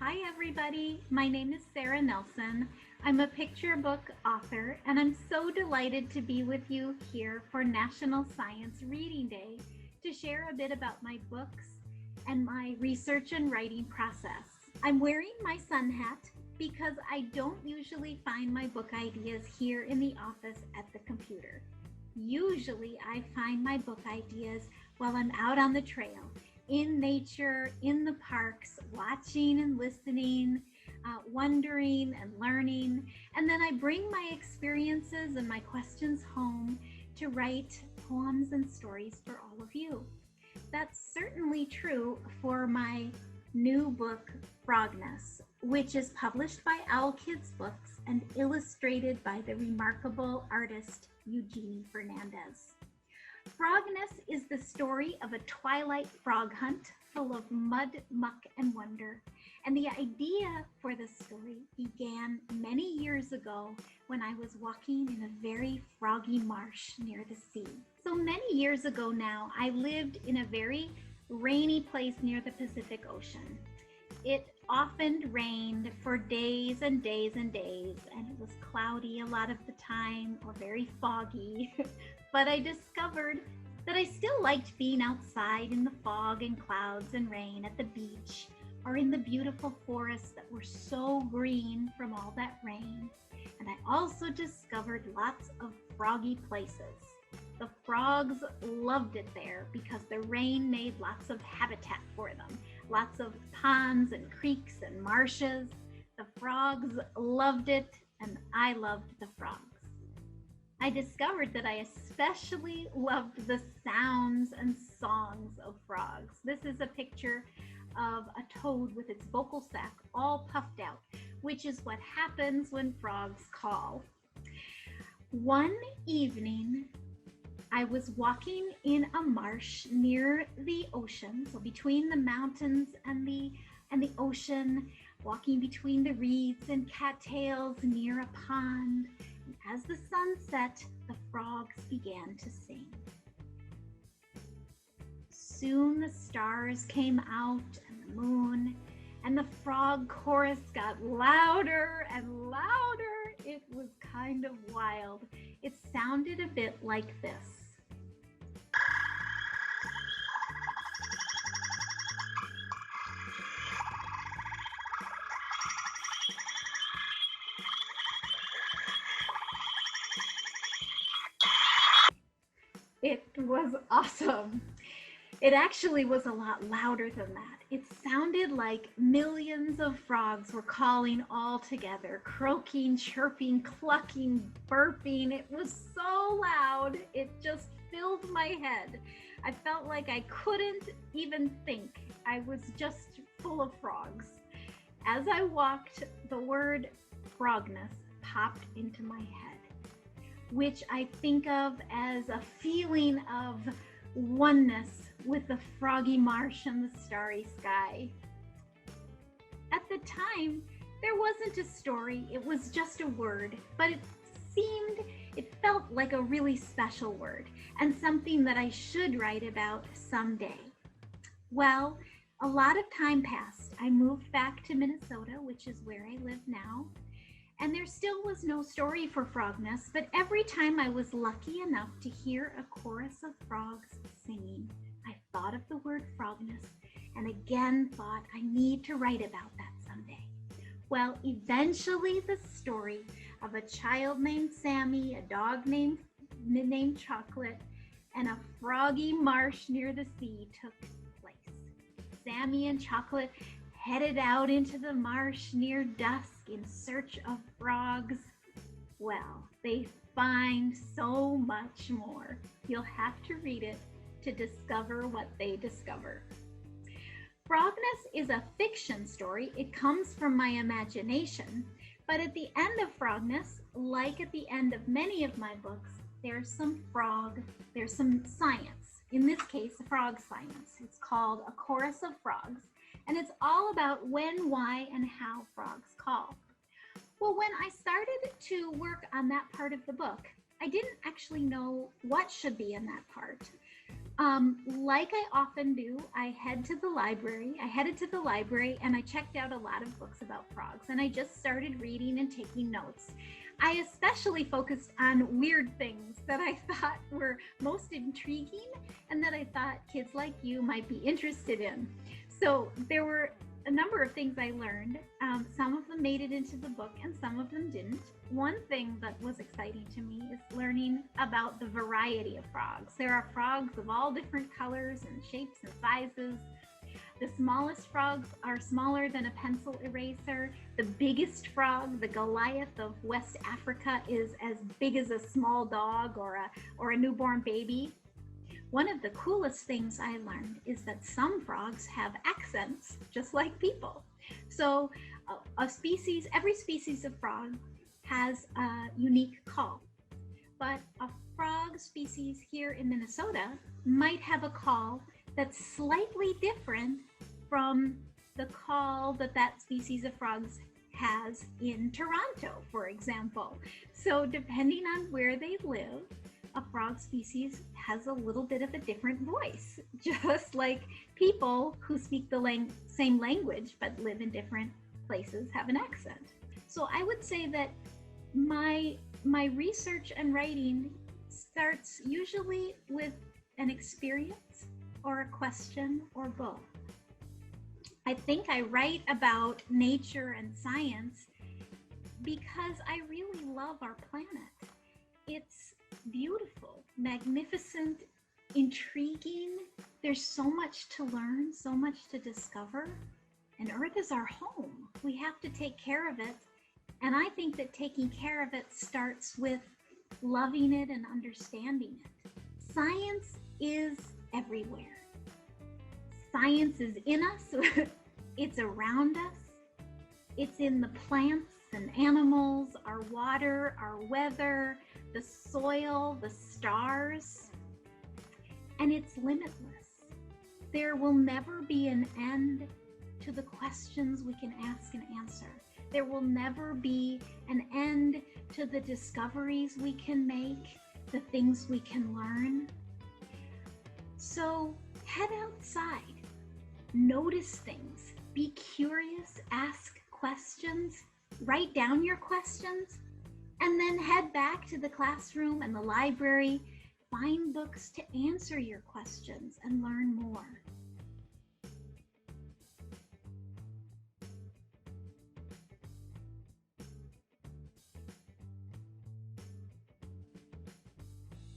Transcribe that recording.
Hi everybody, my name is Sarah Nelson. I'm a picture book author and I'm so delighted to be with you here for National Science Reading Day to share a bit about my books and my research and writing process. I'm wearing my sun hat because I don't usually find my book ideas here in the office at the computer. Usually I find my book ideas while I'm out on the trail, in nature, in the parks, watching and listening, wondering and learning. And then I bring my experiences and my questions home to write poems and stories for all of you. That's certainly true for my new book, Frogness, which is published by Owl Kids Books and illustrated by the remarkable artist Eugenie Fernandes. Frogness is the story of a twilight frog hunt full of mud, muck, and wonder. And the idea for the story began many years ago when I was walking in a very froggy marsh near the sea. So many years ago now, I lived in a very rainy place near the Pacific Ocean. It often rained for days and days and days, and it was cloudy a lot of the time or very foggy. But I discovered that I still liked being outside in the fog and clouds and rain at the beach or in the beautiful forests that were so green from all that rain. And I also discovered lots of froggy places. The frogs loved it there because the rain made lots of habitat for them, lots of ponds and creeks and marshes. The frogs loved it, and I loved the frogs. I discovered that I especially loved the sounds and songs of frogs. This is a picture of a toad with its vocal sac all puffed out, which is what happens when frogs call. One evening, I was walking in a marsh near the ocean, so between the mountains and the ocean, walking between the reeds and cattails near a pond. And as the sun set, the frogs began to sing. Soon the stars came out and the moon, and the frog chorus got louder and louder. It was kind of wild. It sounded a bit like this. It was awesome. It actually was a lot louder than that. It sounded like millions of frogs were calling all together, croaking, chirping, clucking, burping. It was so loud, it just filled my head. I felt like I couldn't even think. I was just full of frogs. As I walked, the word Frogness popped into my head, which I think of as a feeling of oneness with the froggy marsh and the starry sky. At the time, there wasn't a story, it was just a word, but it felt like a really special word and something that I should write about someday. Well, a lot of time passed. I moved back to Minnesota, which is where I live now. And there still was no story for Frogness, but every time I was lucky enough to hear a chorus of frogs singing, I thought of the word Frogness and again thought I need to write about that someday. Well, eventually the story of a child named Sammy, a dog named Chocolate, and a froggy marsh near the sea took place. Sammy and Chocolate headed out into the marsh near dusk in search of frogs. Well, they find so much more. You'll have to read it to discover what they discover. Frogness is a fiction story. It comes from my imagination, but at the end of Frogness, like at the end of many of my books, there's some science. In this case, frog science. It's called A Chorus of Frogs. And it's all about when, why, and how frogs call. Well, when I started to work on that part of the book, I didn't actually know what should be in that part. Like I often do, I headed to the library and I checked out a lot of books about frogs and I just started reading and taking notes. I especially focused on weird things that I thought were most intriguing and that I thought kids like you might be interested in. So there were a number of things I learned. Some of them made it into the book and some of them didn't. One thing that was exciting to me is learning about the variety of frogs. There are frogs of all different colors and shapes and sizes. The smallest frogs are smaller than a pencil eraser. The biggest frog, the Goliath of West Africa, is as big as a small dog or a newborn baby. One of the coolest things I learned is that some frogs have accents, just like people. So every species of frog has a unique call. But a frog species here in Minnesota might have a call that's slightly different from the call that species of frogs has in Toronto, for example. So depending on where they live, a frog species has a little bit of a different voice, just like people who speak the same language but live in different places have an accent. So I would say that my research and writing starts usually with an experience or a question or both. I think I write about nature and science because I really love our planet. It's beautiful, magnificent, intriguing. There's so much to learn, so much to discover. And Earth is our home. We have to take care of it. And I think that taking care of it starts with loving it and understanding it. Science is everywhere. Science is in us. It's around us. It's in the plants and animals, our water, our weather, the soil, the stars, and it's limitless. There will never be an end to the questions we can ask and answer. There will never be an end to the discoveries we can make, the things we can learn. So head outside, notice things, be curious, ask questions, write down your questions, and then head back to the classroom and the library. Find books to answer your questions and learn more.